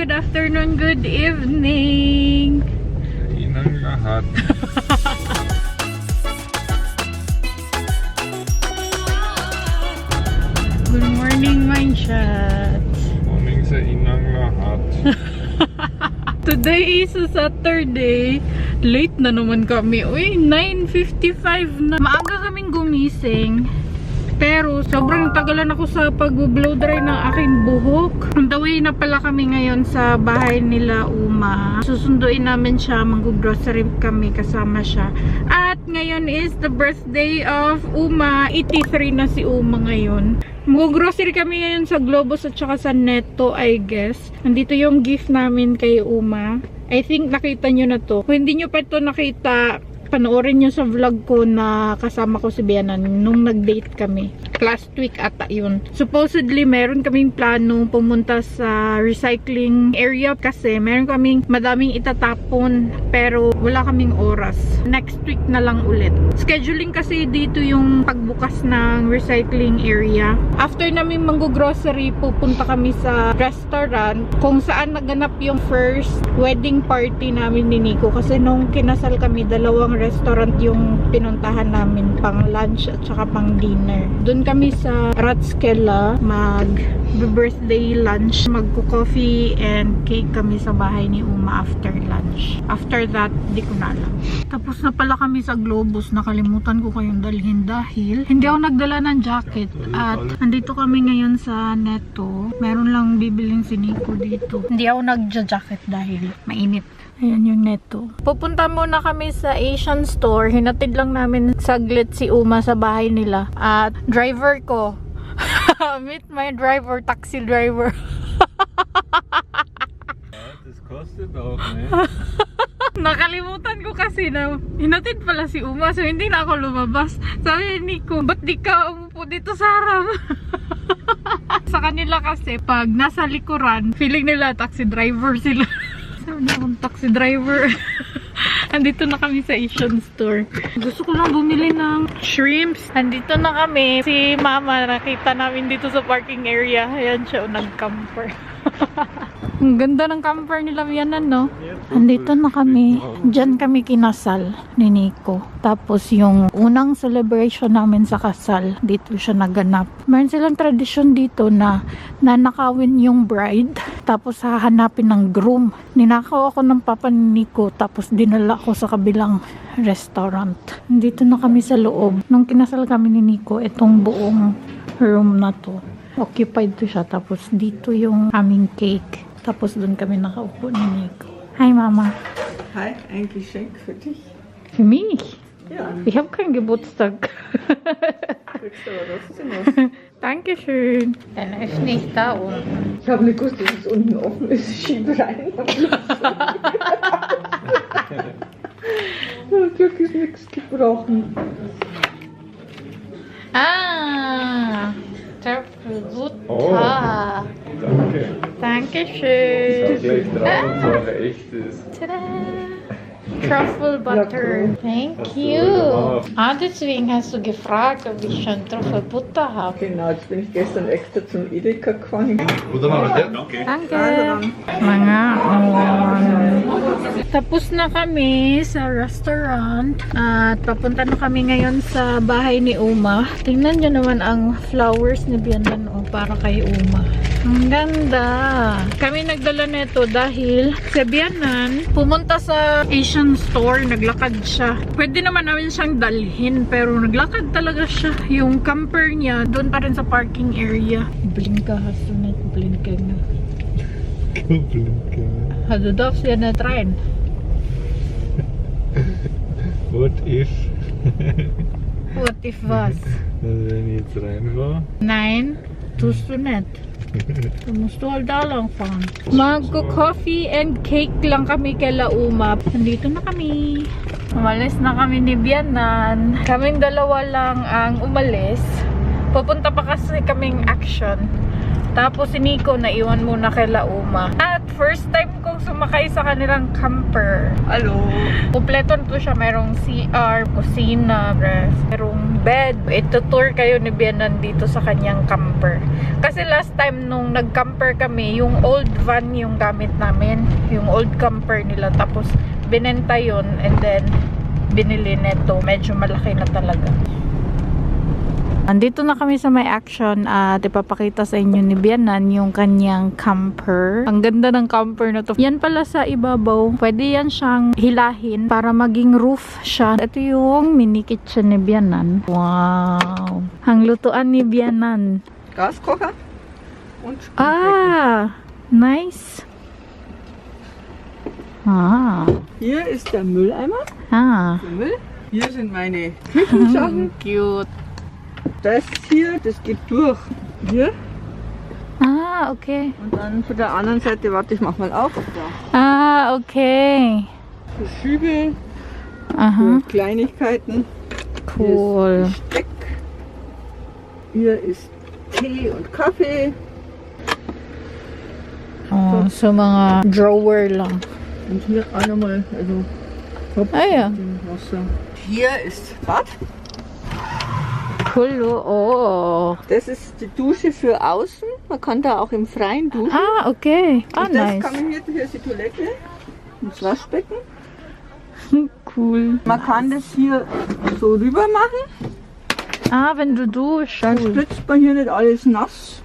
good afternoon, good evening. Inang lahat. Good morning, my shots. Morning sa inang lahat. Today is a Saturday. Late na naman kami. Uy, 9:55 na. Maaga kaming gumising. Pero sobrang tagalan ako sa pag-blow dry ng aking buhok. On the way na pala kami ngayon sa bahay nila Uma. Susunduin namin siya, mag-grocery kami kasama siya. At ngayon is the birthday of Uma. 83 na si Uma ngayon. Mag-grocery kami ngayon sa Globos at saka sa Netto, I guess. Nandito yung gift namin kay Uma. I think nakita nyo na to. Kung hindi nyo pa ito nakita, panoorin nyo sa vlog ko na kasama ko si Bianan nung nag-date kami. Last week ata yun. Supposedly, meron kaming plano pumunta sa recycling area kasi meron kaming madaming itatapon pero wala kaming oras. Next week na lang ulit. Scheduling kasi dito yung pagbukas ng recycling area. After namin mag-grocery, pupunta kami sa restaurant kung saan naganap yung first wedding party namin ni Nico kasi nung kinasal kami, dalawang restaurant yung pinuntahan namin pang lunch at saka pang dinner. Doon kami sa Ratskela mag-birthday lunch, magko-coffee and cake kami sa bahay ni Uma after lunch. After that, di ko na alam. Tapos na pala kami sa Globos, nakalimutan ko kayong dalhin dahil hindi ako nagdala ng jacket at andito kami ngayon sa Netto. Meron lang bibiling si Nico dito. Hindi ako nagja-jacket dahil mainit. Ayan yung Netto. Pupunta muna kami sa Asian store. Hinatid lang namin saglit si Uma sa bahay nila. At driver ko. Meet my driver, taxi driver. Das kostet auch, ne? Nakalimutan ko kasi na hinatid pala si Uma. So hindi na ako lumabas. Sabi ni Nico, ba't di ka umupo dito sa harap? Sa kanila kasi, pag nasa likuran, feeling nila taxi driver sila. Sabi na akong taxi driver. Andito na kami sa Asian store. Gusto ko lang bumili ng shrimps. Andito na kami. Si Mama, nakita namin dito sa parking area. Ayan siya, nag-camper. Ang ganda ng camper nila Bianan, no? Andito na kami. Diyan kami kinasal ni Nico. Tapos yung unang celebration namin sa kasal, dito siya naganap. Meron silang tradisyon dito na nanakawin yung bride. Tapos hahanapin ng groom. Ninakaw ako ng papa ni Nico. Tapos dinala ako sa kabilang restaurant. Dito na kami sa loob. Nung kinasal kami ni Nico, itong buong room na to. Occupied to siya. Tapos dito yung aming cake. Tapos doon kami nakaupo ni Nico. Hi, Mama. Hi, ein Geschenk für dich. Für mich? Ja, Ich habe keinen Geburtstag. kriegst du aber das immer. Dankeschön. Deine ist nicht da unten. Ich habe nicht gewusst, dass es unten offen ist. Ich schiebe rein. Glück ist nichts gebrochen. Ah, Butter. Oh. Danke. Dankeschön. Gleich drauf, so eine echtes. Tada! Truffle Butter. Thank you. Ah, deswegen hast du gefragt, ob ich schon Truffle Butter habe. Genau, jetzt bin ich gestern extra zum Edeka gefahren. Danke. Mga tapos na kami sa restaurant at papunta na kami ngayon sa bahay ni Uma. Tingnan nyo naman ang flowers ni Bianan para kay Uma. Ang ganda. Kami nagdala nito dahil si Bianan pumunta sa Asian store, naglakad siya. Pwede naman namin siyang dalhin pero naglakad talaga siya. Yung camper niya doon pa rin sa parking area. Blinka hasunat, blinka na. Hade darfst du ja nicht rein. What if? What if was? Wenn ich jetzt reinfahre? Nein, tust du nicht. Du musst du halt da lang fahren. Magko-coffee and cake lang kami kay La Uma. Nandito na kami. Umalis na kami ni Bianan. Kaming dalawa lang ang umalis. Pupunta pa kasi kaming Action. Tapos si Nico naiwan muna kay Lauma. At first time kong sumakay sa kanilang camper. Hallo. Kompleto na to siya. Merong CR, kusina, ref, merong bed. Ito tour kayo ni Bianan dito sa kanyang camper. Kasi last time nung nag-camper kami, yung old van yung gamit namin. Yung old camper nila. Tapos binenta yun and then binili neto. Medyo malaki na talaga. Andito na kami sa may action at ipapakita sa inyo ni Bianan yung kanyang camper. Ang ganda ng camper na to. Yan pala sa ibabaw. Pwede yan siyang hilahin para maging roof siya. Ito yung mini kitchen ni Bianan. Wow! Ang lutuan ni Bianan. Gaskocher und Spülbecken. Ah! Nice! Ah! Hier ist der Mülleimer. Ah! Der Müll. Hier sind meine Küchensachen. Cute! Das hier, das geht durch. Hier. Ah, okay. Und dann von der anderen Seite, warte, ich mach mal auf. Da. Ah, okay. So Schübe Aha. für Kleinigkeiten. Cool. Hier ist Besteck. Hier ist Tee und Kaffee. Oh, so mga drawer lang. Und hier auch nochmal, also Topf Ah, ja. mit dem Wasser. Hier ist Bad. Cool. Oh. Das ist die Dusche für außen. Man kann da auch im Freien duschen. Ah, okay. Ah, Und das nice. kann man hier ist die Toilette. Und das Waschbecken. Cool. Man kann das hier so rüber machen. Ah, wenn du duschst. Dann Cool. spritzt man hier nicht alles nass.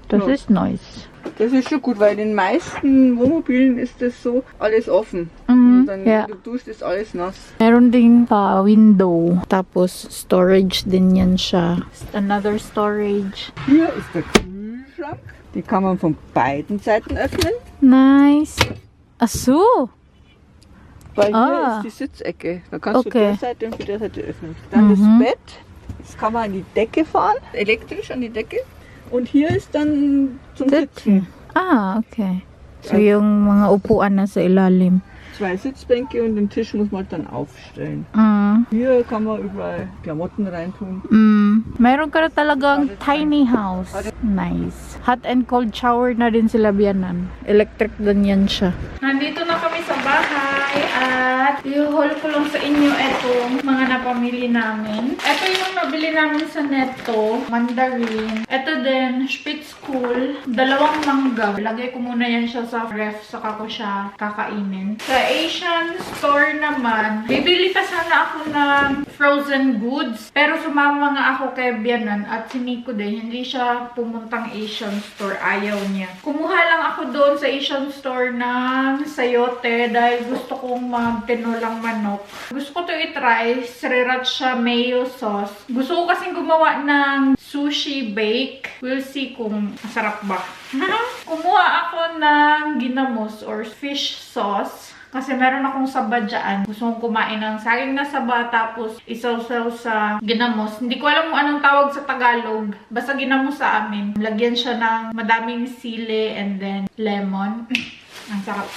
Das Ja. ist nice. Das ist schon gut, weil in den meisten Wohnmobilen ist das so alles offen. Mhm, Und dann, ja. wenn du duschst, ist alles nass. Meron ding window. Tapos storage din yan siya. Another storage. Hier ist der Kühlschrank. Die kann man von beiden Seiten öffnen. Nice. Ach so. Weil hier Ah. ist die Sitzecke. Da kannst Okay. du der Seite und von der Seite öffnen. Dann das Bett. Das kann man an die Decke fahren. Elektrisch an die Decke. Und hier ist dann zum Sitzen. Ah, okay. So yung mga upuan na sa ilalim. 2 Sitzbänke und den Tisch muss man dann aufstellen. Hier kann man überall Klamotten reintun. Meron ka na talagang tiny house. Nice. Hot and cold shower na din sila Bianan. Electric din yan siya. Nandito na kami sa bahay at i-haul ko lang sa inyo itong mga napamili namin. Ito yung nabili namin sa Netto. Mandarin. Ito din, Spitzkool. 2 mangga. Lagay ko muna yan siya sa ref saka ko siya kakainin. Sa Asian store naman, bibili pa sana ako ng frozen goods. Pero sumama nga ako kay Bianan at si Nico din. Hindi siya pumuntang Asian store. Ayaw niya. Kumuha lang ako doon sa Asian store ng sayote dahil gusto kong magtinolang manok. Gusto ko to i-try. Sriracha mayo sauce. Gusto ko kasing gumawa ng sushi bake. We'll see kung masarap ba. Kumuha ako ng ginamos or fish sauce. Kasi meron akong saba dyan. Gusto kong kumain ng saging na saba tapos isaw-saw sa ginamos. Hindi ko alam kung anong tawag sa Tagalog. Basta ginamos sa amin. Lagyan siya ng madaming sili and then lemon. Ang sarap.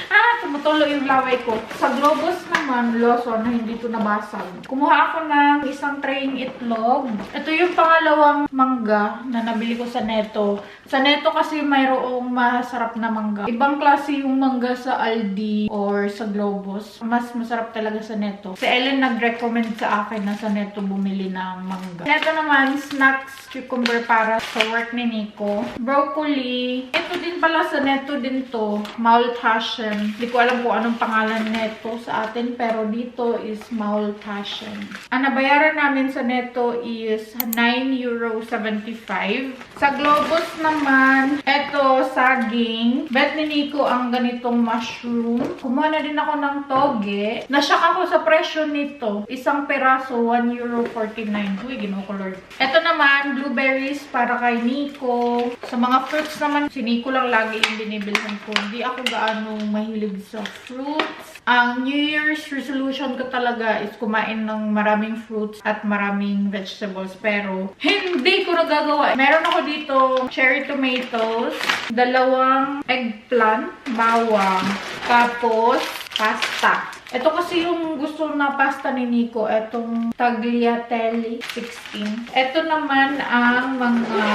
Ah, tumutulo yung laway ko. Sa Globos naman, Lawson, na hindi ito nabasag. Kumuha ako ng isang traying itlog. Ito yung pangalawang mangga na nabili ko sa Netto. Sa Netto kasi mayroong masarap na mangga. Ibang klase yung mangga sa Aldi or sa Globos. Mas masarap talaga sa Netto. Si Ellen nag-recommend sa akin na sa Netto bumili ng mangga. Ito naman, snacks cucumber para sa work ni Nico. Broccoli. Ito din pala sa Netto din to. Maultaschen. Hindi ko alam kung anong pangalan neto sa atin, pero dito is Maultaschen. Ang nabayaran namin sa Netto is €9.75. Sa Globos naman, eto, saging. Bet ni Nico ang ganitong mushroom. Kumuha na din ako ng toge. Nashock ako sa presyo nito. Isang peraso, €1.49. Uy, ginoo ko Lord. Eto naman, blueberries para kay Nico. Sa mga fruits naman, si Nico lang lagi yung binibilhan ko. Hindi ako gaano mahilig sa fruits. Ang New Year's resolution ko talaga is kumain ng maraming fruits at maraming vegetables. Pero, hindi ko nagagawa. Meron ako dito cherry tomatoes, 2 eggplant, bawang, tapos pasta. Ito kasi yung gusto na pasta ni Nico. Itong tagliatelle 16. Ito naman ang mga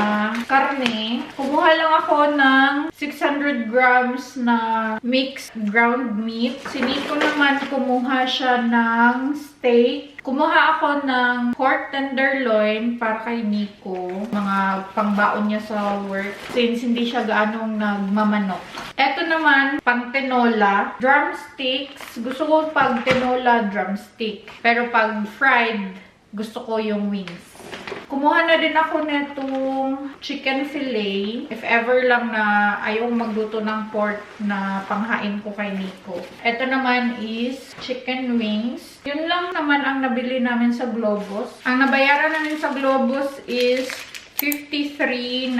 karne. Kumuha lang ako ng 600 grams na mixed ground meat. Si Nico naman kumuha siya ng steak. Kumuha ako ng pork tenderloin para kay Nico. Mga pangbaon niya sa work. Since hindi siya gaanong nagmamanok. Ito naman, pang tinola. Drumsticks. Gusto ko pag tinola, drumstick. Pero pag fried, gusto ko yung wings. Kumuha na din ako netong chicken fillet. If ever lang na ayaw magluto ng pork na panghain ko kay Nico. Ito naman is chicken wings. Yun lang naman ang nabili namin sa Globus. Ang nabayaran namin sa Globus is 53.90.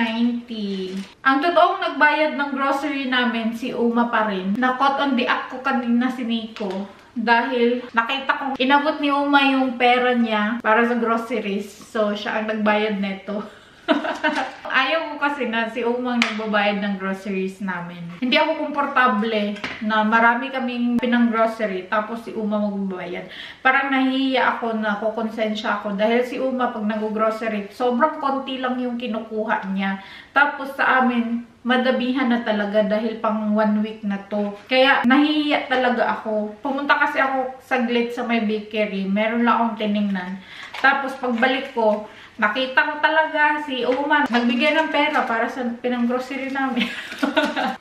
Ang totoong nagbayad ng grocery namin, si Uma pa rin. Nakot on the act ko kanina si Nico. Dahil nakita kong inabot ni Uma yung pera niya para sa groceries. So, siya ang nagbayad neto. Ayaw ko kasi na si Uma ang nagbabayad ng groceries namin. Hindi ako komportable na marami kaming pinang grocery tapos si Uma magbabayad. Parang nahihiya ako na kukonsensya ako dahil si Uma pag nag-grocery, sobrang konti lang yung kinukuha niya. Tapos sa amin, madabihan na talaga dahil pang 1 week na to. Kaya nahihiya talaga ako. Pumunta kasi ako saglit sa may bakery. Meron lang akong tiningnan. Tapos pagbalik ko, nakita ko talaga si Uma nagbigay ng pera para sa pinang-grocery namin.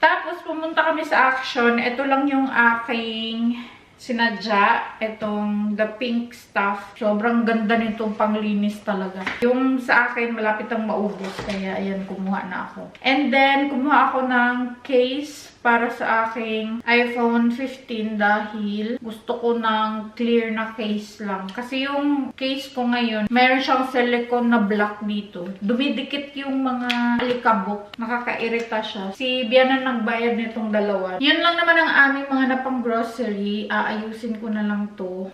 Tapos pumunta kami sa Action. Ito lang yung aking sinadya. Itong the pink stuff. Sobrang ganda nitong panglinis talaga. Yung sa akin malapit ang maubos. Kaya ayan, kumuha na ako. And then kumuha ako ng case para sa aking iPhone 15 dahil gusto ko ng clear na case lang. Kasi yung case ko ngayon, meron siyang silicone na black dito. Dumidikit yung mga alikabok. Nakakairita siya. Si Biana nagbayad nitong dalawa. Yun lang naman ang aming mga napang grocery. Aayusin ko na lang to.